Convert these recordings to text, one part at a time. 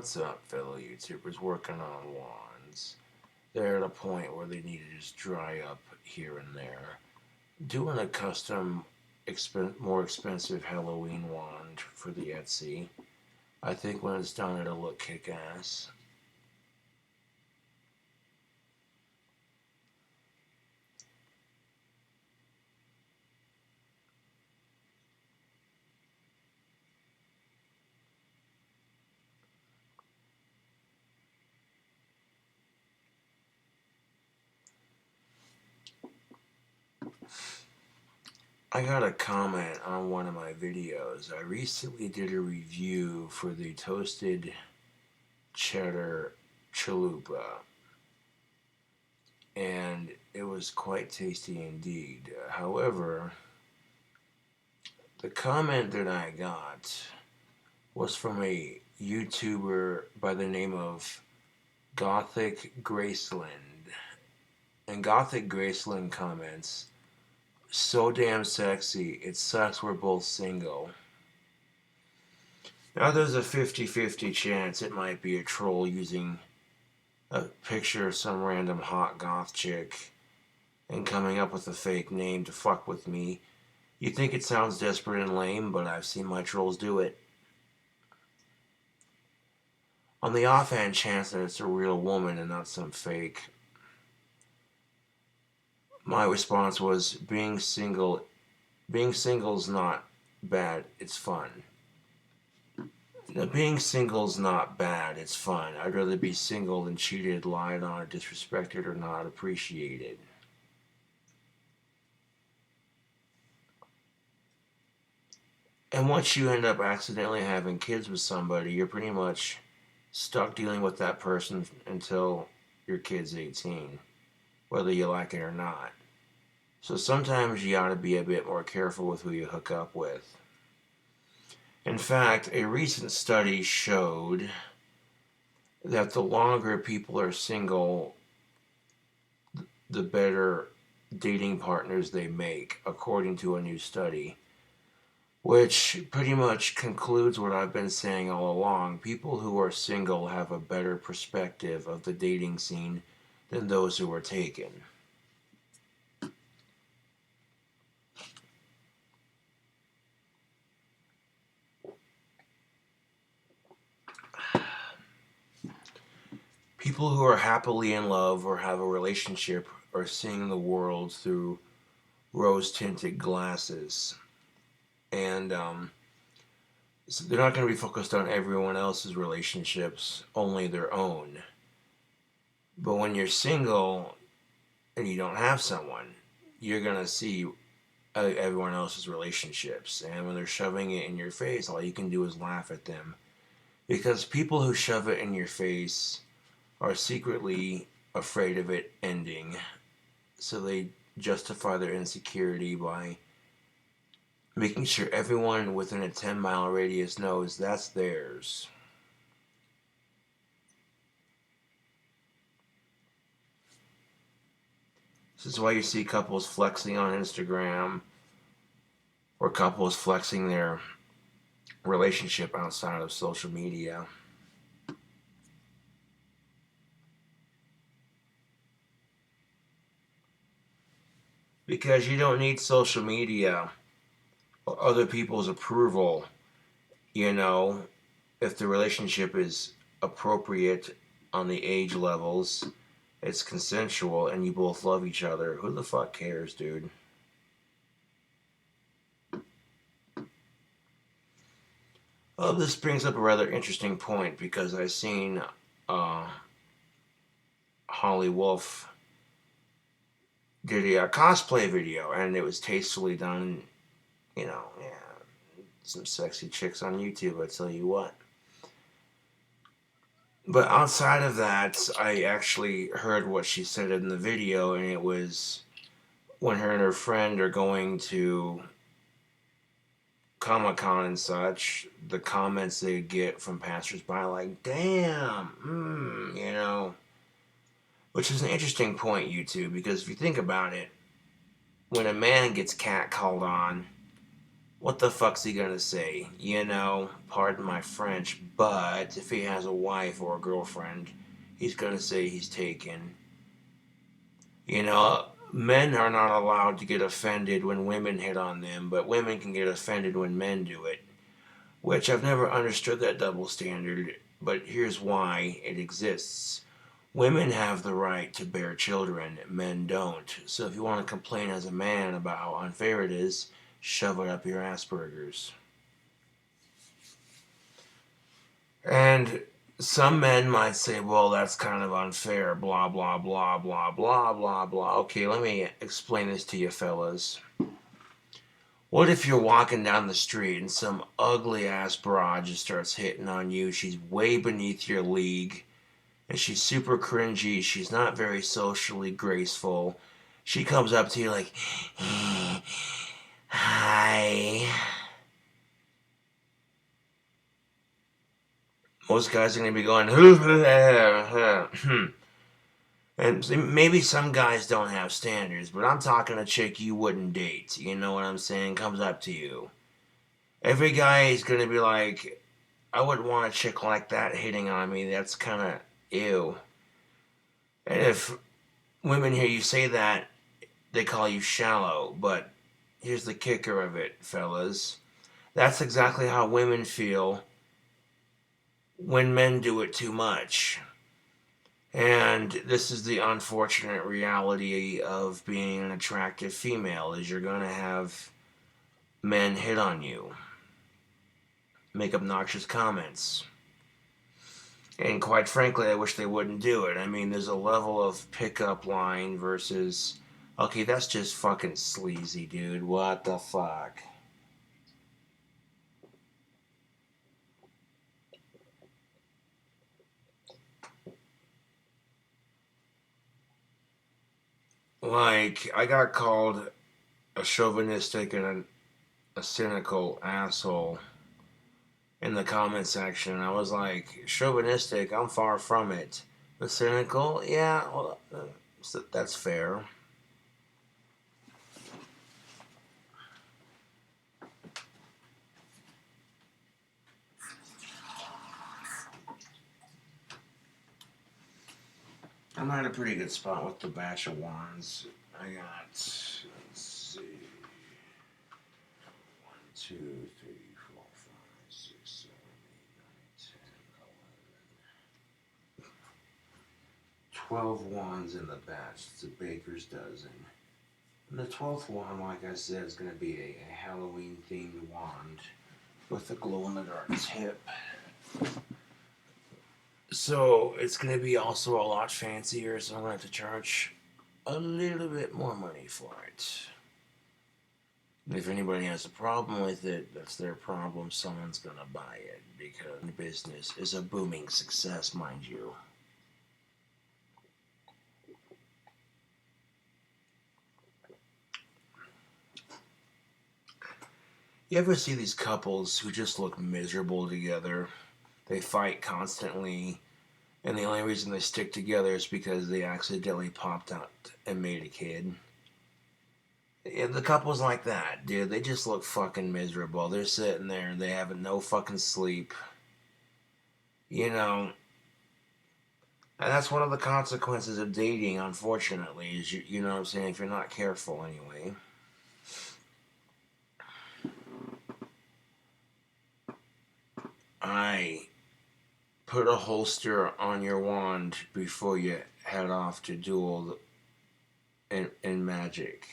What's up, fellow YouTubers working on wands? They're at a point where they need to just dry up here and there. Doing a custom, more expensive Halloween wand for the Etsy. I think when it's done, it'll look kick-ass. I got a comment on one of my videos. I recently did a review for the toasted cheddar chalupa, and it was quite tasty indeed. However, the comment that I got was from a YouTuber by the name of Gothic Graceland. And Gothic Graceland comments, "So damn sexy, it sucks we're both single." Now there's a 50-50 chance it might be a troll using a picture of some random hot goth chick and coming up with a fake name to fuck with me. You think it sounds desperate and lame, but I've seen my trolls do it. On the offhand chance that it's a real woman and not some fake, my response was being single's not bad, it's fun. Now, being single's not bad, it's fun. I'd rather be single than cheated, lied on, or disrespected, or not appreciated. And once you end up accidentally having kids with somebody, you're pretty much stuck dealing with that person until your kid's 18, whether you like it or not. So sometimes you ought to be a bit more careful with who you hook up with. In fact, a recent study showed that the longer people are single, the better dating partners they make, according to a new study. Which pretty much concludes what I've been saying all along. People who are single have a better perspective of the dating scene than those who are taken. People who are happily in love or have a relationship are seeing the world through rose-tinted glasses. And so they're not going to be focused on everyone else's relationships, only their own. But when you're single and you don't have someone, you're going to see everyone else's relationships. And when they're shoving it in your face, all you can do is laugh at them. Because people who shove it in your face are secretly afraid of it ending. So they justify their insecurity by making sure everyone within a 10-mile radius knows that's theirs. This is why you see couples flexing on Instagram or couples flexing their relationship outside of social media. Because you don't need social media or other people's approval, you know, if the relationship is appropriate on the age levels, it's consensual, and you both love each other. Who the fuck cares, dude? Well, this brings up a rather interesting point because I seen Holly Wolf did a cosplay video, and it was tastefully done. You know, yeah, some sexy chicks on YouTube, I tell you what. But outside of that, I actually heard what she said in the video, and it was when her and her friend are going to Comic-Con and such, the comments they get from passersby like, damn, you know. Which is an interesting point, YouTube, because if you think about it, when a man gets catcalled on, what the fuck's he gonna say? You know, pardon my French, but if he has a wife or a girlfriend, he's gonna say he's taken. You know, men are not allowed to get offended when women hit on them, but women can get offended when men do it. Which I've never understood that double standard, but here's why it exists. Women have the right to bear children, men don't. So if you want to complain as a man about how unfair it is, shove it up your Asperger's. And some men might say, well, that's kind of unfair, blah, blah, blah, blah, blah, blah, blah. Okay, let me explain this to you fellas. What if you're walking down the street and some ugly ass broad just starts hitting on you? She's way beneath your league and she's super cringy. She's not very socially graceful. She comes up to you like, hi. Most guys are going to be going, and maybe some guys don't have standards, but I'm talking a chick you wouldn't date. You know what I'm saying? Comes up to you. Every guy is going to be like, I wouldn't want a chick like that hitting on me. That's kind of ew. And if women hear you say that, they call you shallow. But here's the kicker of it, fellas. That's exactly how women feel when men do it too much. And this is the unfortunate reality of being an attractive female is you're going to have men hit on you, make obnoxious comments. And quite frankly, I wish they wouldn't do it. I mean, there's a level of pickup line versus, okay, that's just fucking sleazy, dude. What the fuck? Like, I got called a chauvinistic and a cynical asshole in the comment section. I was like, chauvinistic, I'm far from it. But cynical, yeah, well, that's fair. I'm at a pretty good spot with the batch of wands. I got, let's see, 2, 3, 4, 5, 6, 7, 8, 9, 10, 11, 12 wands in the batch. It's a baker's dozen. And the 12th wand, like I said, is going to be a Halloween themed wand with a glow in the dark tip. So it's going to be also a lot fancier, so I'm going to have to charge a little bit more money for it. If anybody has a problem with it, that's their problem. Someone's going to buy it because the business is a booming success, mind you. You ever see these couples who just look miserable together? They fight constantly, and the only reason they stick together is because they accidentally popped out and made a kid. Yeah, the couples like that, dude, they just look fucking miserable. They're sitting there and they have no fucking sleep. You know, and that's one of the consequences of dating, unfortunately, is you know what I'm saying, if you're not careful anyway. I put a holster on your wand before you head off to duel in magic.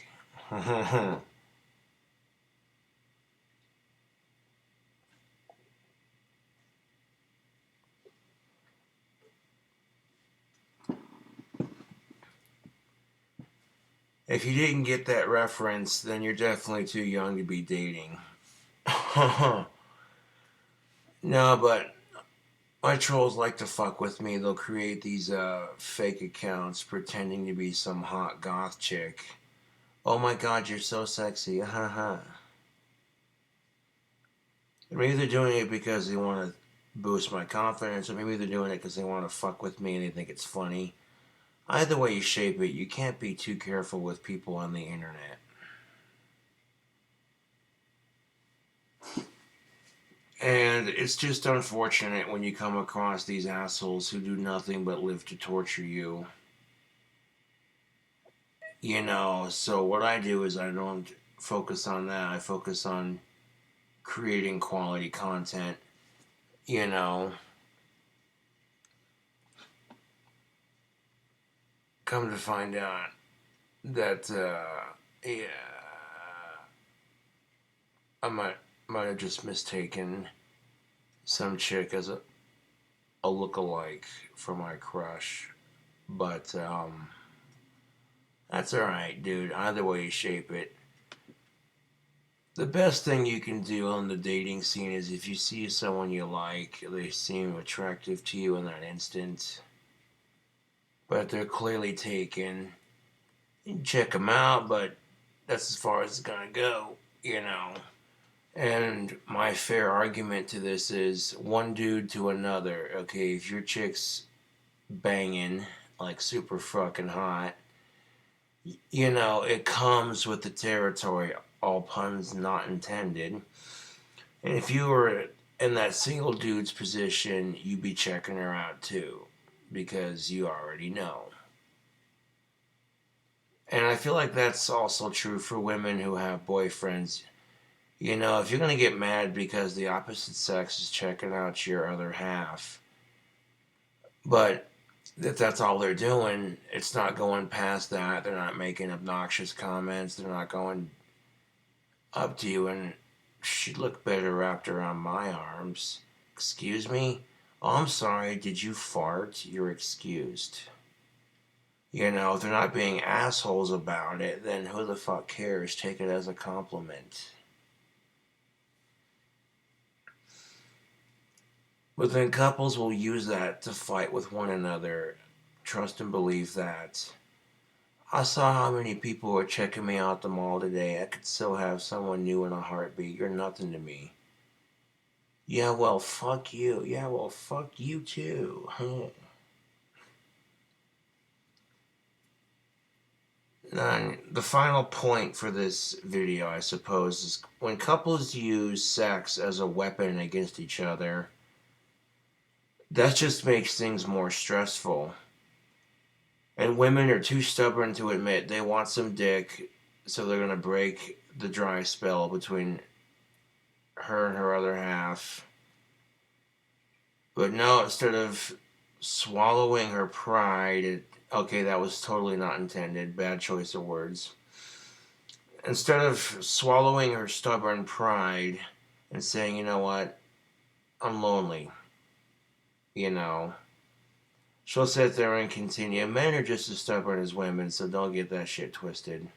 If you didn't get that reference, then you're definitely too young to be dating. No, but my trolls like to fuck with me. They'll create these fake accounts pretending to be some hot goth chick. Oh my god, you're so sexy. Haha. Maybe they're doing it because they want to boost my confidence, or maybe they're doing it because they want to fuck with me and they think it's funny. Either way you shape it, you can't be too careful with people on the internet. And it's just unfortunate when you come across these assholes who do nothing but live to torture you. So what I do is I don't focus on that. I focus on creating quality content. You know, come to find out that, yeah, I might have just mistaken some chick as a look-alike for my crush. But, that's alright, dude. Either way you shape it. The best thing you can do on the dating scene is if you see someone you like, they seem attractive to you in that instant, but they're clearly taken. You can check them out, but that's as far as it's gonna go. And my fair argument to this is one dude to another. Okay, if your chick's banging, like super fucking hot, it comes with the territory, all puns not intended. And if you were in that single dude's position, you'd be checking her out too, because you already know. And I feel like that's also true for women who have boyfriends. If you're going to get mad because the opposite sex is checking out your other half, but if that's all they're doing, it's not going past that. They're not making obnoxious comments. They're not going up to you and she'd look better wrapped around my arms. Excuse me? Oh, I'm sorry. Did you fart? You're excused. If they're not being assholes about it, then who the fuck cares? Take it as a compliment. But then couples will use that to fight with one another. Trust and believe that. I saw how many people were checking me out at the mall today. I could still have someone new in a heartbeat. You're nothing to me. Yeah, well, fuck you. Yeah, well, fuck you too. And the final point for this video, I suppose, is when couples use sex as a weapon against each other, that just makes things more stressful. And women are too stubborn to admit they want some dick, so they're going to break the dry spell between her and her other half. But no, instead of swallowing her pride, okay, that was totally not intended, bad choice of words. Instead of swallowing her stubborn pride and saying, you know what, I'm lonely, you know, she'll sit there and continue. Men are just as stubborn as women, so don't get that shit twisted.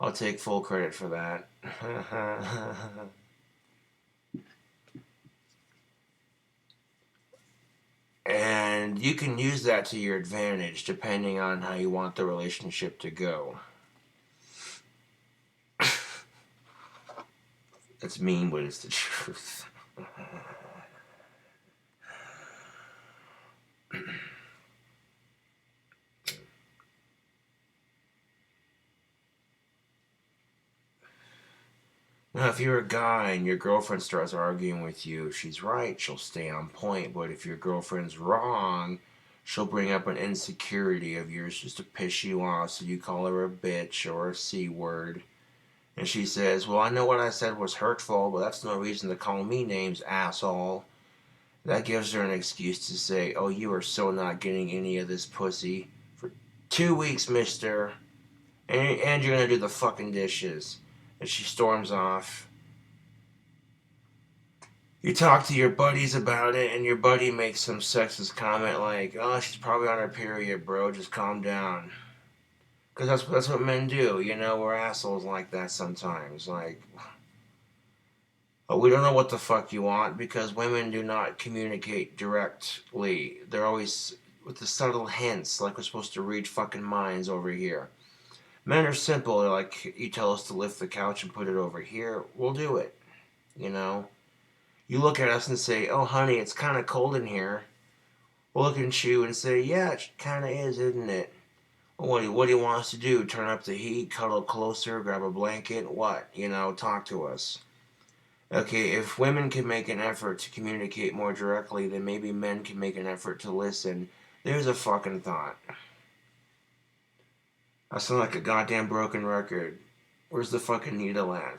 I'll take full credit for that. And you can use that to your advantage depending on how you want the relationship to go. It's mean, but it's the truth. Now, if you're a guy and your girlfriend starts arguing with you, if she's right, she'll stay on point. But if your girlfriend's wrong, she'll bring up an insecurity of yours just to piss you off. So you call her a bitch or a C word. And she says, well, I know what I said was hurtful, but that's no reason to call me names, asshole. That gives her an excuse to say, oh, you are so not getting any of this pussy for 2 weeks, mister. And you're going to do the fucking dishes. And she storms off. You talk to your buddies about it, and your buddy makes some sexist comment like, oh, she's probably on her period, bro. Just calm down. Because that's what men do. We're assholes like that sometimes. Like, oh, we don't know what the fuck you want because women do not communicate directly. They're always with the subtle hints, like we're supposed to read fucking minds over here. Men are simple. They're like, you tell us to lift the couch and put it over here, we'll do it. You look at us and say, oh, honey, it's kind of cold in here. We'll look at you and say, yeah, it kind of is, isn't it? What do you want us to do? Turn up the heat, cuddle closer, grab a blanket? What? Talk to us. Okay, if women can make an effort to communicate more directly, then maybe men can make an effort to listen. There's a fucking thought. I sound like a goddamn broken record. Where's the fucking needle at?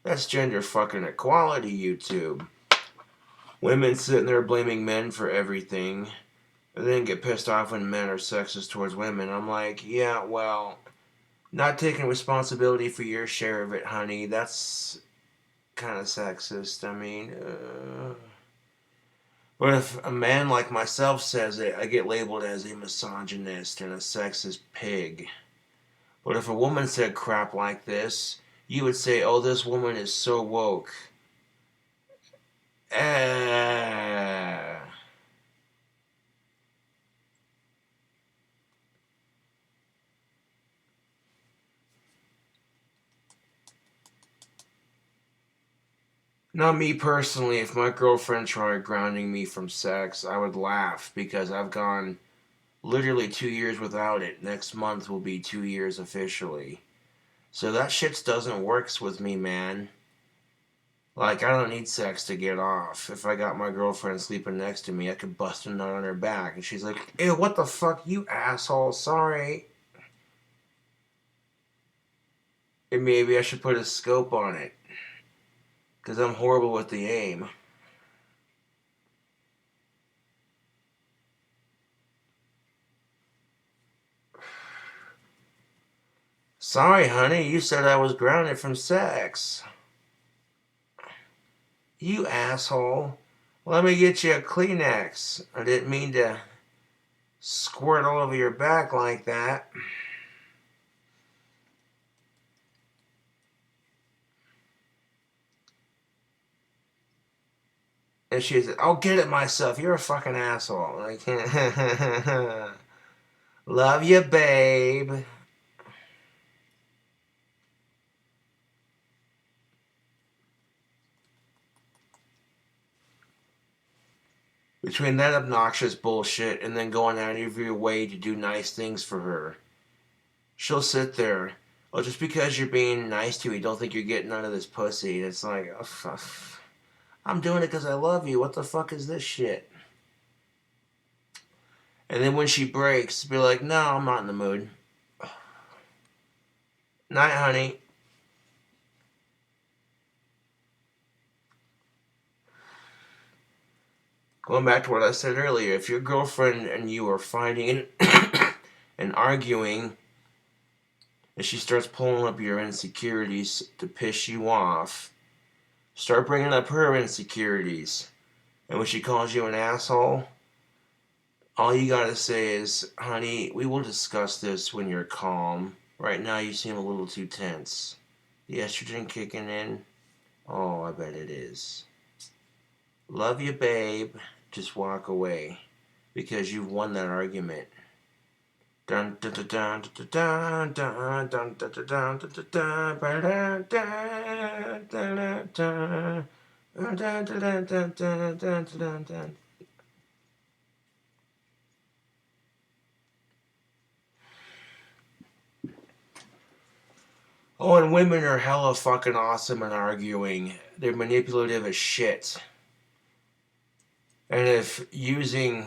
That's gender fucking equality, YouTube. Women sitting there blaming men for everything, and then get pissed off when men are sexist towards women. I'm like, yeah, well, not taking responsibility for your share of it, honey. That's kind of sexist. I mean, but if a man like myself says it, I get labeled as a misogynist and a sexist pig. But if a woman said crap like this, you would say, oh, this woman is so woke. Eh. Not me personally. If my girlfriend tried grounding me from sex, I would laugh because I've gone literally 2 years without it. Next month will be 2 years officially. So that shit doesn't works with me, man. Like, I don't need sex to get off. If I got my girlfriend sleeping next to me, I could bust a nut on her back. And she's like, ew, what the fuck, you asshole, sorry. And maybe I should put a scope on it. Because I'm horrible with the aim. Sorry, honey, you said I was grounded from sex. You asshole. Let me get you a Kleenex. I didn't mean to squirt all over your back like that. And she said, I'll get it myself. You're a fucking asshole. Like, love you, babe. Between that obnoxious bullshit and then going out of your way to do nice things for her, she'll sit there. Oh, just because you're being nice to me, don't think you're getting none of this pussy. And it's like, oh, I'm doing it because I love you. What the fuck is this shit? And then when she breaks, be like, no, I'm not in the mood. Night, honey. Going back to what I said earlier, if your girlfriend and you are fighting and arguing, and she starts pulling up your insecurities to piss you off, start bringing up her insecurities. And when she calls you an asshole, all you gotta say is, honey, we will discuss this when you're calm. Right now you seem a little too tense. The estrogen kicking in? Oh, I bet it is. Love you, babe. Just walk away. Because you've won that argument. Dun dun dun dun dun dun dun dun dun dun dun dun. Oh, and women are hella fucking awesome in arguing. They're manipulative as shit. And if using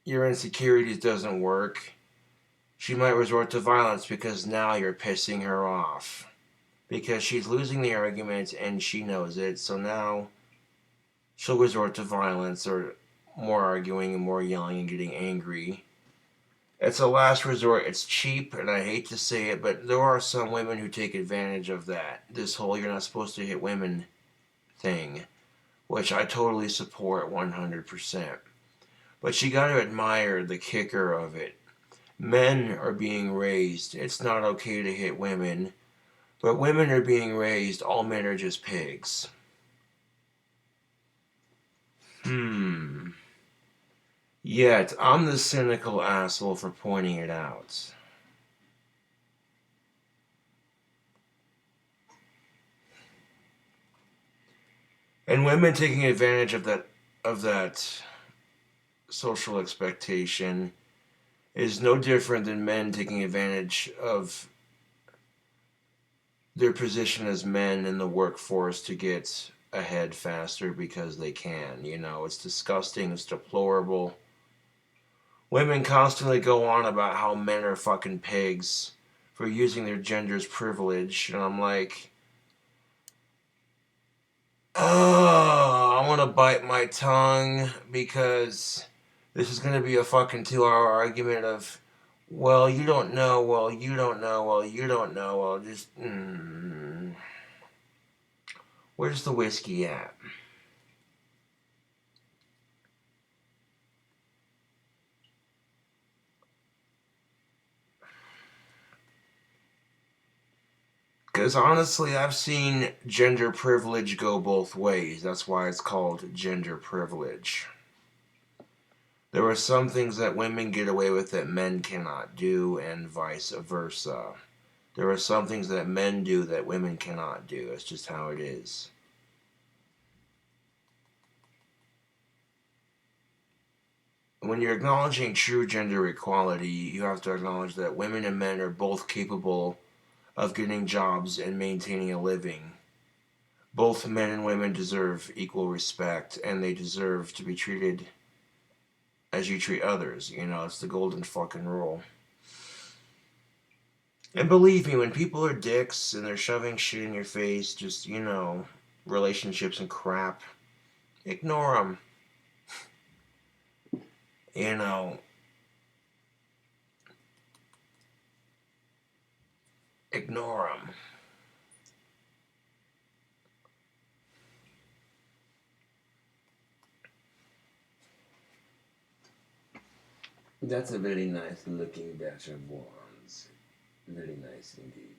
your insecurities doesn't work, she might resort to violence because now you're pissing her off. Because she's losing the argument and she knows it, so now she'll resort to violence or more arguing and more yelling and getting angry. It's a last resort. It's cheap, and I hate to say it, but there are some women who take advantage of that. This whole you're not supposed to hit women thing, which I totally support 100%. But you gotta admire the kicker of it. Men are being raised. It's not okay to hit women. But women are being raised. All men are just pigs. Yet, I'm the cynical asshole for pointing it out. And women taking advantage of that of that social expectation is no different than men taking advantage of their position as men in the workforce to get ahead faster because they can. You know, it's disgusting, it's deplorable. Women constantly go on about how men are fucking pigs for using their gender's privilege, and I'm like, oh, I want to bite my tongue because this is going to be a fucking 2 hour argument of, well, you don't know, well, you don't know, well, you don't know, well, just, where's the whiskey at? Because honestly, I've seen gender privilege go both ways. That's why it's called gender privilege. There are some things that women get away with that men cannot do, and vice versa. There are some things that men do that women cannot do. It's just how it is. When you're acknowledging true gender equality, you have to acknowledge that women and men are both capable of getting jobs and maintaining a living. Both men and women deserve equal respect, and they deserve to be treated as you treat others. You know, it's the golden fucking rule. And believe me, when people are dicks and they're shoving shit in your face, just, you know, relationships and crap, ignore them. You know, ignore them. That's a very nice looking batch of wands. Very nice indeed.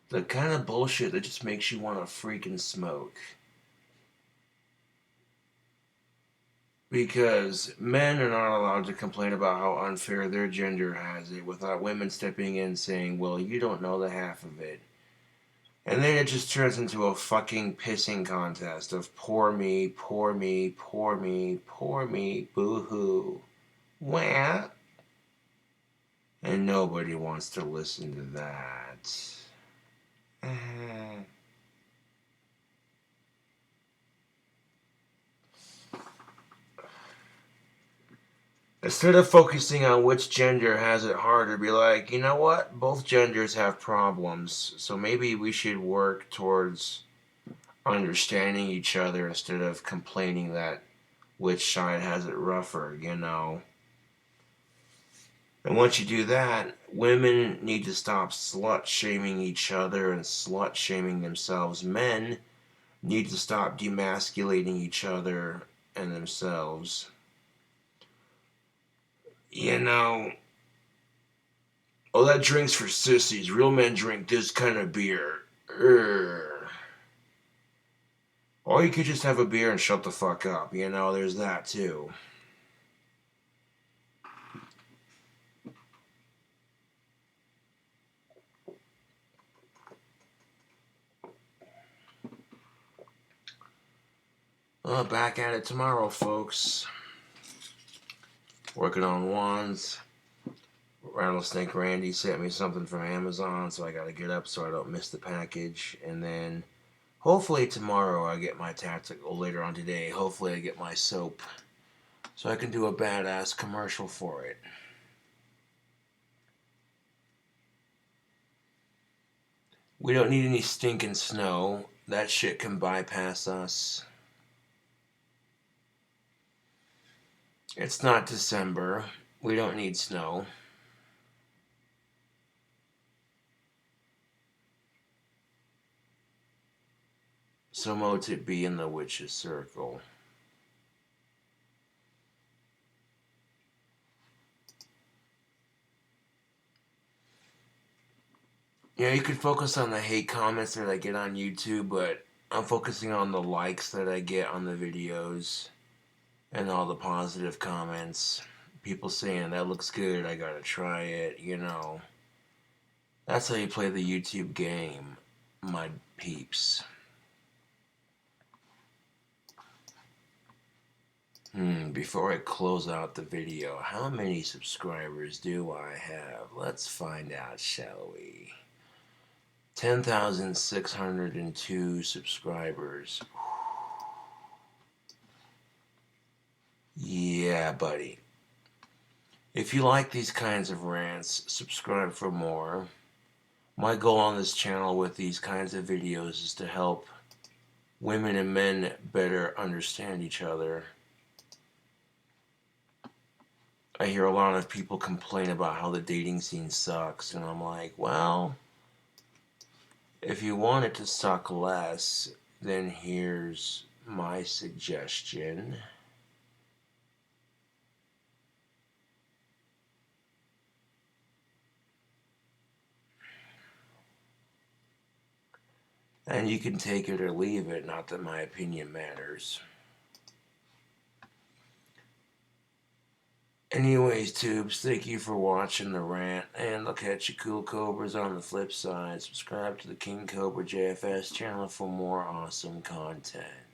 The kind of bullshit that just makes you want to freaking smoke. Because men are not allowed to complain about how unfair their gender has it without women stepping in saying, well, you don't know the half of it. And then it just turns into a fucking pissing contest of poor me, poor me, poor me, poor me, boo hoo. Wah. And nobody wants to listen to that. Instead of focusing on which gender has it harder, be like, you know what? Both genders have problems, so maybe we should work towards understanding each other instead of complaining that which side has it rougher, you know? And once you do that, women need to stop slut shaming each other and slut shaming themselves. Men need to stop demasculating each other and themselves. You know, oh, that drink's for sissies. Real men drink this kind of beer. Urgh. Or you could just have a beer and shut the fuck up. You know, there's that too. Well, back at it tomorrow, folks. Working on wands. Rattlesnake Randy sent me something from Amazon, so I gotta get up so I don't miss the package. And then hopefully tomorrow I get my tactical. Later on today, hopefully I get my soap so I can do a badass commercial for it. We don't need any stinking snow. That shit can bypass us. It's not December. We don't need snow. So mote it be in the witch's circle. Yeah, you could focus on the hate comments that I get on YouTube, but I'm focusing on the likes that I get on the videos and all the positive comments. People saying, that looks good, I gotta try it, you know. That's how you play the YouTube game, my peeps. Before I close out the video, how many subscribers do I have? Let's find out, shall we? 10,602 subscribers. Yeah, buddy. If you like these kinds of rants, subscribe for more. My goal on this channel with these kinds of videos is to help women and men better understand each other. I hear a lot of people complain about how the dating scene sucks, and I'm like, well, if you want it to suck less, then here's my suggestion. And you can take it or leave it, not that my opinion matters. Anyways, tubes, thank you for watching the rant, and I'll catch you cool cobras on the flip side. Subscribe to the King Cobra JFS channel for more awesome content.